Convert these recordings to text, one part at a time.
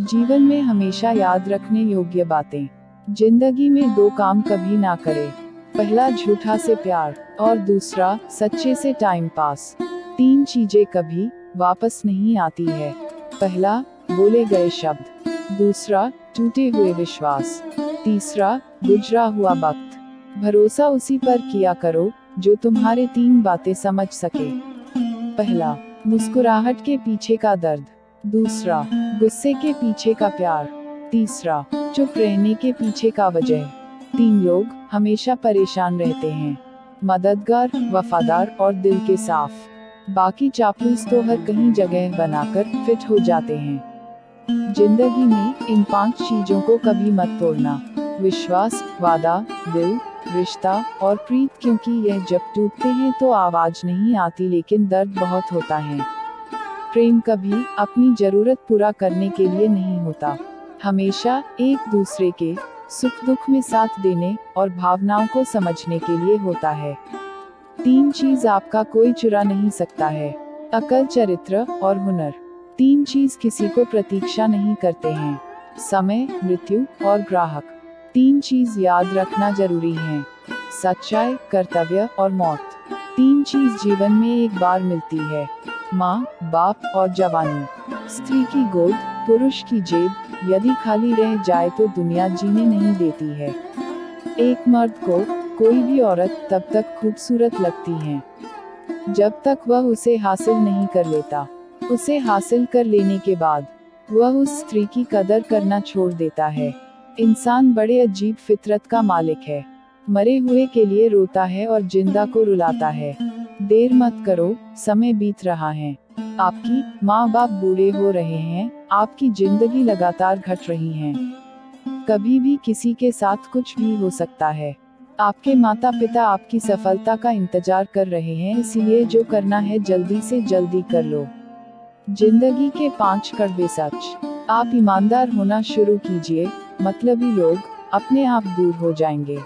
जीवन में हमेशा याद रखने योग्य बातें। जिंदगी में दो काम कभी ना करें। पहला, झूठा से प्यार, और दूसरा, सच्चे से टाइम पास। तीन चीजें कभी वापस नहीं आती है। पहला, बोले गए शब्द। दूसरा, टूटे हुए विश्वास। तीसरा, गुजरा हुआ वक्त। भरोसा उसी पर किया करो जो तुम्हारे तीन बातें समझ सके। पहला, मुस्कुराहट के पीछे का दर्द। दूसरा, गुस्से के पीछे का प्यार। तीसरा, चुप रहने के पीछे का वजह। तीन लोग हमेशा परेशान रहते हैं, मददगार, वफादार और दिल के साफ। बाकी चापलूस तो हर कहीं जगह बनाकर फिट हो जाते हैं। जिंदगी में इन पांच चीजों को कभी मत तोड़ना। विश्वास, वादा, दिल, रिश्ता और प्रीत, क्योंकि यह जब टूटते हैं तो आवाज नहीं आती लेकिन दर्द बहुत होता है। प्रेम कभी अपनी जरूरत पूरा करने के लिए नहीं होता, हमेशा एक दूसरे के सुख दुख में साथ देने और भावनाओं को समझने के लिए होता है। तीन चीज आपका कोई चुरा नहीं सकता है, अकल, चरित्र और हुनर। तीन चीज किसी को प्रतीक्षा नहीं करते हैं, समय, मृत्यु और ग्राहक। तीन चीज याद रखना जरूरी है, सच्चाई, कर्तव्य और मौत। तीन चीज जीवन में एक बार मिलती है, माँ, बाप और जवानी। स्त्री की गोद, पुरुष की जेब, यदि खाली रह जाए तो दुनिया जीने नहीं देती है। एक मर्द को कोई भी औरत तब तक खूबसूरत लगती है जब तक वह उसे हासिल नहीं कर लेता। उसे हासिल कर लेने के बाद वह उस स्त्री की कदर करना छोड़ देता है। इंसान बड़े अजीब फितरत का मालिक है, मरे हुए के लिए रोता है और जिंदा को रुलाता है। देर मत करो, समय बीत रहा है। आपकी माँ बाप बूढ़े हो रहे हैं, आपकी जिंदगी लगातार घट रही है। कभी भी किसी के साथ कुछ भी हो सकता है। आपके माता पिता आपकी सफलता का इंतजार कर रहे हैं, इसलिए जो करना है जल्दी से जल्दी कर लो। जिंदगी के 5 कड़वे सच। आप ईमानदार होना शुरू कीजिए, मतलबी लोग अपने आप दूर हो जाएंगे।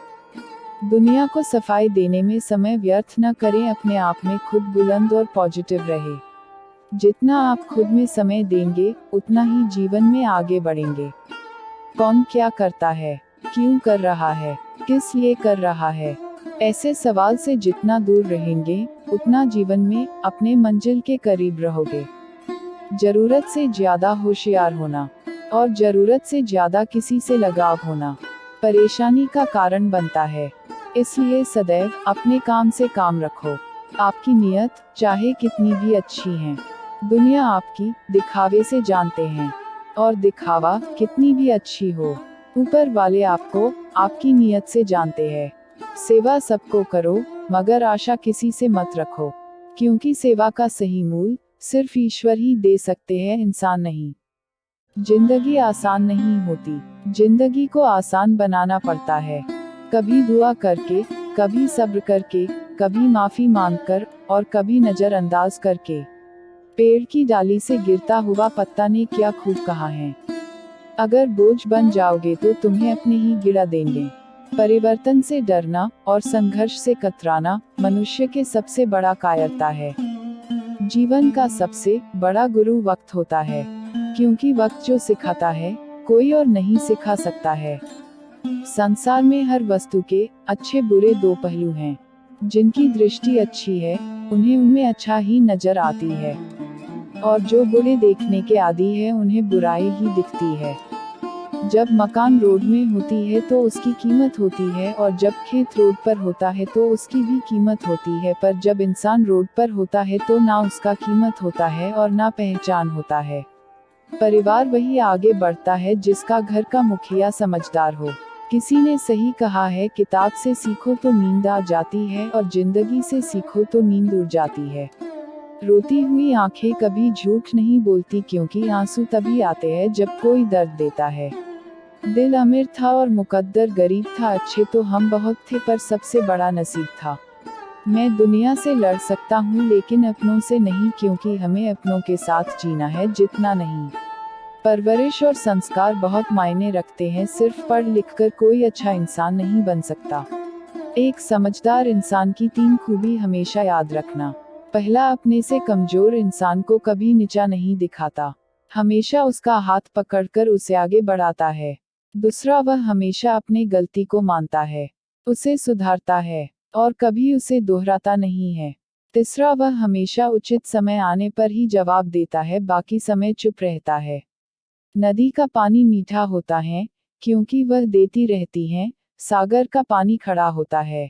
दुनिया को सफाई देने में समय व्यर्थ न करें, अपने आप में खुद बुलंद और पॉजिटिव रहे। जितना आप खुद में समय देंगे उतना ही जीवन में आगे बढ़ेंगे। कौन क्या करता है, क्यों कर रहा है, किस लिए कर रहा है, ऐसे सवाल से जितना दूर रहेंगे उतना जीवन में अपने मंजिल के करीब रहोगे। जरूरत से ज्यादा होशियार होना और जरूरत से ज्यादा किसी से लगाव होना परेशानी का कारण बनता है, इसलिए सदैव अपने काम से काम रखो। आपकी नीयत चाहे कितनी भी अच्छी है, दुनिया आपकी दिखावे से जानते हैं, और दिखावा कितनी भी अच्छी हो, ऊपर वाले आपको आपकी नीयत से जानते हैं। सेवा सबको करो, मगर आशा किसी से मत रखो, क्योंकि सेवा का सही मूल्य सिर्फ ईश्वर ही दे सकते हैं, इंसान नहीं। जिंदगी आसान नहीं होती, जिंदगी को आसान बनाना पड़ता है। कभी दुआ करके, कभी सब्र करके, कभी माफी मांगकर और कभी नजरअंदाज करके। पेड़ की डाली से गिरता हुआ पत्ता ने क्या खूब कहा है, अगर बोझ बन जाओगे तो तुम्हें अपने ही गिरा देंगे। परिवर्तन से डरना और संघर्ष से कतराना मनुष्य के सबसे बड़ा कायरता है। जीवन का सबसे बड़ा गुरु वक्त होता है, क्योंकि वक्त जो सिखाता है कोई और नहीं सिखा सकता है। संसार में हर वस्तु के अच्छे बुरे दो पहलू हैं। जिनकी दृष्टि अच्छी है उन्हें उनमें अच्छा ही नजर आती है, और जो बुरे देखने के आदी है उन्हें बुराई ही दिखती है। जब मकान रोड में होती है तो उसकी कीमत होती है, और जब खेत रोड पर होता है तो उसकी भी कीमत होती है, पर जब इंसान रोड पर होता है तो ना उसका कीमत होता है और ना पहचान होता है। परिवार वही आगे बढ़ता है जिसका घर का मुखिया समझदार हो। किसी ने सही कहा है, किताब से सीखो तो नींद आ जाती है और जिंदगी से सीखो तो नींद उड़ जाती है। रोती हुई आंखें कभी झूठ नहीं बोलती, क्योंकि आंसू तभी आते हैं जब कोई दर्द देता है। दिल अमीर था और मुकद्दर गरीब था, अच्छे तो हम बहुत थे पर सबसे बड़ा नसीब था। मैं दुनिया से लड़ सकता हूँ लेकिन अपनों से नहीं, क्योंकि हमें अपनों के साथ जीना है, जितना नहीं। परवरिश और संस्कार बहुत मायने रखते हैं, सिर्फ पढ़ लिख कर कोई अच्छा इंसान नहीं बन सकता। एक समझदार इंसान की 3 खूबी हमेशा याद रखना। पहला, अपने से कमजोर इंसान को कभी नीचा नहीं दिखाता। हमेशा उसका हाथ पकड़कर उसे आगे बढ़ाता है। दूसरा, वह हमेशा अपनी गलती को मानता है, उसे सुधारता है और कभी उसे दोहराता नहीं है। तीसरा, वह हमेशा उचित समय आने पर ही जवाब देता है, बाकी समय चुप रहता है। नदी का पानी मीठा होता है क्योंकि वह देती रहती है, सागर का पानी खड़ा होता है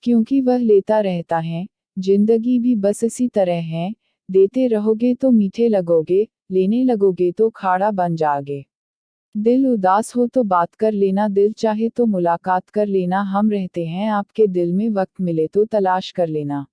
क्योंकि वह लेता रहता है। जिंदगी भी बस इसी तरह है, देते रहोगे तो मीठे लगोगे, लेने लगोगे तो खारा बन जाओगे। दिल उदास हो तो बात कर लेना, दिल चाहे तो मुलाकात कर लेना, हम रहते हैं आपके दिल में, वक्त मिले तो तलाश कर लेना।